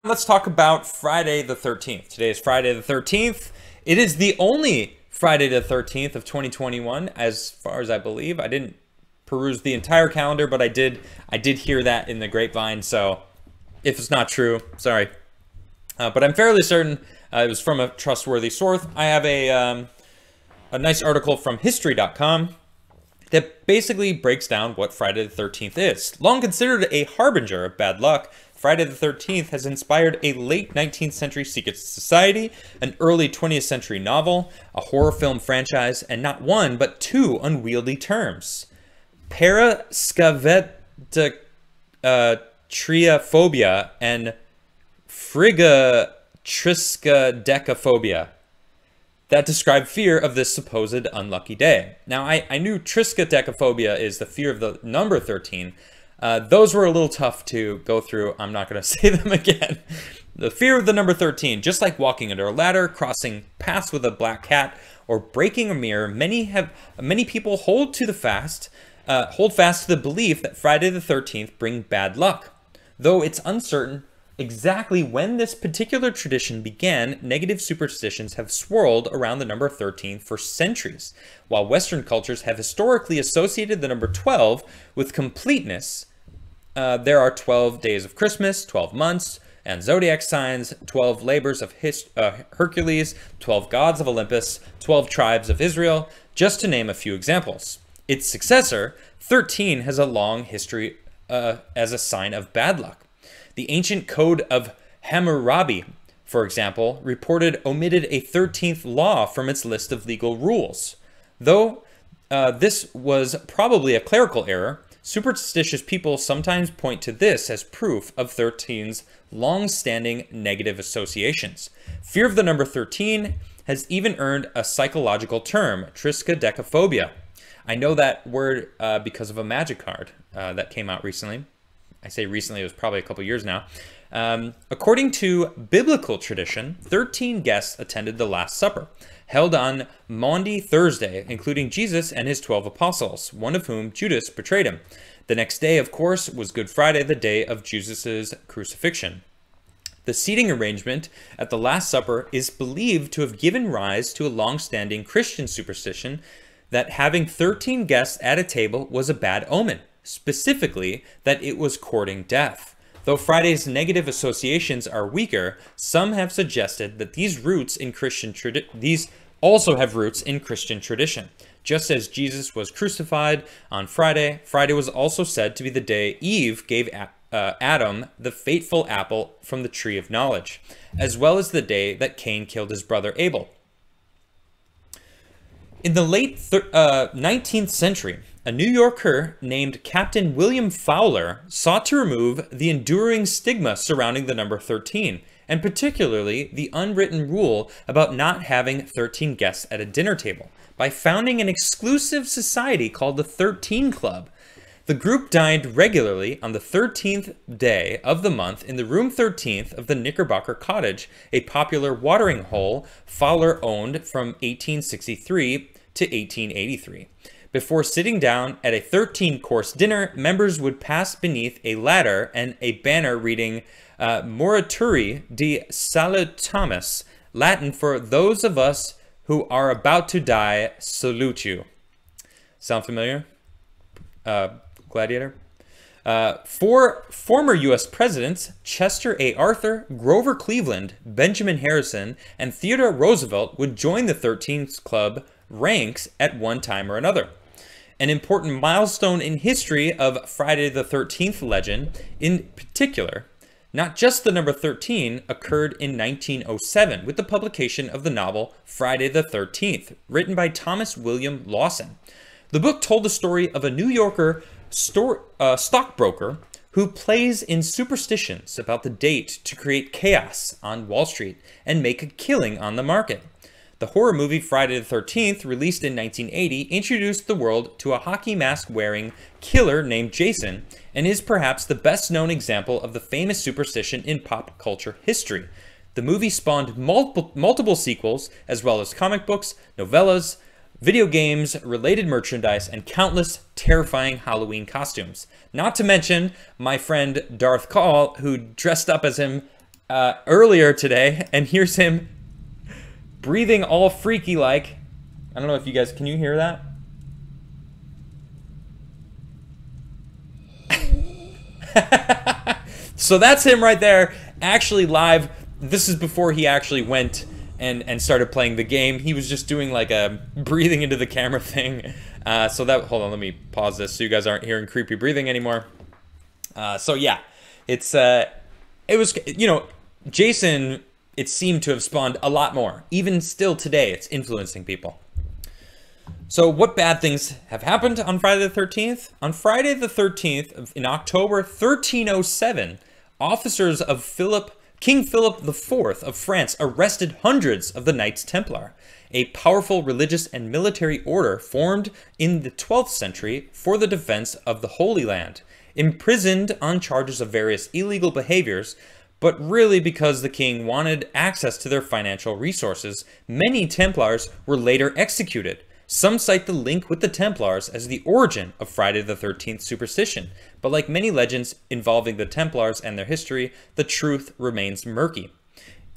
Let's talk about Friday the 13th. Today is Friday the 13th. It is the only Friday the 13th of 2021, as far as I believe. I didn't peruse the entire calendar, but I did hear that in the grapevine. So if it's not true, sorry. But I'm fairly certain it was from a trustworthy source. I have a nice article from history.com that basically breaks down what Friday the 13th is. Long considered a harbinger of bad luck, Friday the 13th has inspired a late 19th century secret society, an early 20th century novel, a horror film franchise, and not one, but two unwieldy terms. Paraskevetitriaphobia and frigatriskaidekaphobia that describe fear of this supposed unlucky day. Now, I knew triskaidekaphobia is the fear of the number 13. Those were a little tough to go through. I'm not going to say them again. The fear of the number 13, just like walking under a ladder, crossing paths with a black cat, or breaking a mirror, many people hold fast to the belief that Friday the 13th bring bad luck. Though it's uncertain exactly when this particular tradition began, negative superstitions have swirled around the number 13 for centuries. While Western cultures have historically associated the number 12 with completeness, there are 12 days of Christmas, 12 months, and zodiac signs, 12 labors of Hercules, 12 gods of Olympus, 12 tribes of Israel, just to name a few examples. Its successor, 13, has a long history as a sign of bad luck. The ancient Code of Hammurabi, for example, omitted a 13th law from its list of legal rules. Though this was probably a clerical error, superstitious people sometimes point to this as proof of 13's long-standing negative associations. Fear of the number 13 has even earned a psychological term, triskaidekaphobia. I know that word because of a magic card that came out recently. I say recently, it was probably a couple years now. According to biblical tradition, 13 guests attended the Last Supper, held on Maundy Thursday, including Jesus and his 12 apostles, one of whom, Judas, betrayed him. The next day, of course, was Good Friday, the day of Jesus' crucifixion. The seating arrangement at the Last Supper is believed to have given rise to a long-standing Christian superstition that having 13 guests at a table was a bad omen, specifically that it was courting death. Though Friday's negative associations are weaker, some have suggested that these also have roots in Christian tradition. Just as Jesus was crucified on Friday, Friday was also said to be the day Eve gave Adam the fateful apple from the tree of knowledge, as well as the day that Cain killed his brother Abel. In the late 19th century, a New Yorker named Captain William Fowler sought to remove the enduring stigma surrounding the number 13, and particularly the unwritten rule about not having 13 guests at a dinner table, by founding an exclusive society called the 13 Club. The group dined regularly on the 13th day of the month in the room 13th of the Knickerbocker Cottage, a popular watering hole Fowler owned from 1863 to 1883. Before sitting down at a 13-course dinner, members would pass beneath a ladder and a banner reading Morituri de Salutamus, Latin for those of us who are about to die, salute you. Sound familiar? Gladiator? Four former U.S. presidents, Chester A. Arthur, Grover Cleveland, Benjamin Harrison, and Theodore Roosevelt, would join the 13th Club ranks at one time or another. An important milestone in history of Friday the 13th legend, in particular, not just the number 13, occurred in 1907 with the publication of the novel Friday the 13th, written by Thomas William Lawson. The book told the story of a New Yorker stockbroker who plays in superstitions about the date to create chaos on Wall Street and make a killing on the market. The horror movie Friday the 13th, released in 1980, introduced the world to a hockey mask-wearing killer named Jason, and is perhaps the best-known example of the famous superstition in pop culture history. The movie spawned multiple sequels, as well as comic books, novellas, video games, related merchandise, and countless terrifying Halloween costumes. Not to mention my friend Darth Caul, who dressed up as him earlier today, and here's him breathing all freaky like. I don't know if you guys, can you hear that? So that's him right there, actually live. This is before he actually went and started playing the game. He was just doing like a breathing into the camera thing. So that, hold on, let me pause this so you guys aren't hearing creepy breathing anymore. So yeah, it was, you know, Jason, it seemed to have spawned a lot more. Even still today, it's influencing people. So what bad things have happened on Friday the 13th? On Friday the 13th, in October 1307, officers of King Philip IV of France arrested hundreds of the Knights Templar, a powerful religious and military order formed in the 12th century for the defense of the Holy Land, imprisoned on charges of various illegal behaviors, but really because the king wanted access to their financial resources. Many Templars were later executed. Some cite the link with the Templars as the origin of Friday the 13th superstition, but like many legends involving the Templars and their history, the truth remains murky.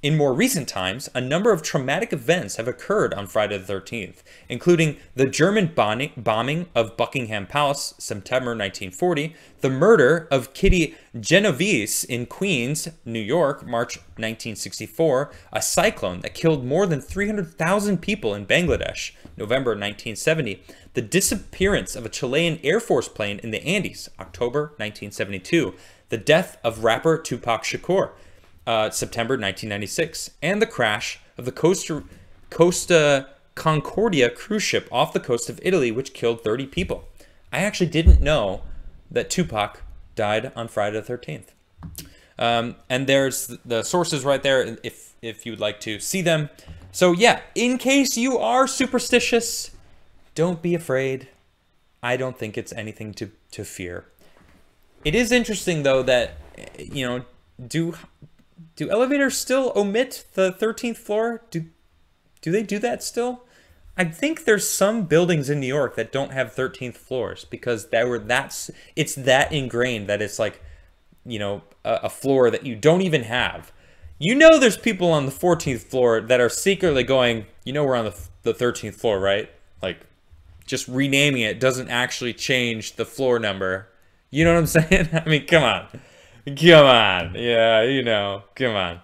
In more recent times, a number of traumatic events have occurred on Friday the 13th, including the German bombing of Buckingham Palace, September 1940, the murder of Kitty Genovese in Queens, New York, March 1964, a cyclone that killed more than 300,000 people in Bangladesh, November 1970, the disappearance of a Chilean Air Force plane in the Andes, October 1972, the death of rapper Tupac Shakur, September 1996, and the crash of the Costa Concordia cruise ship off the coast of Italy, which killed 30 people. I actually didn't know that Tupac died on Friday the 13th. And there's the sources right there if you would like to see them. So yeah, in case you are superstitious, don't be afraid. I don't think it's anything to fear. It is interesting though that, you know, do elevators still omit the 13th floor? Do they do that still? I think there's some buildings in New York that don't have 13th floors because it's that ingrained that it's like, you know, a floor that you don't even have. You know, there's people on the 14th floor that are secretly going, you know, we're on the 13th floor, right? Like, just renaming it doesn't actually change the floor number. You know what I'm saying? I mean, come on. Come on. Yeah, you know, come on.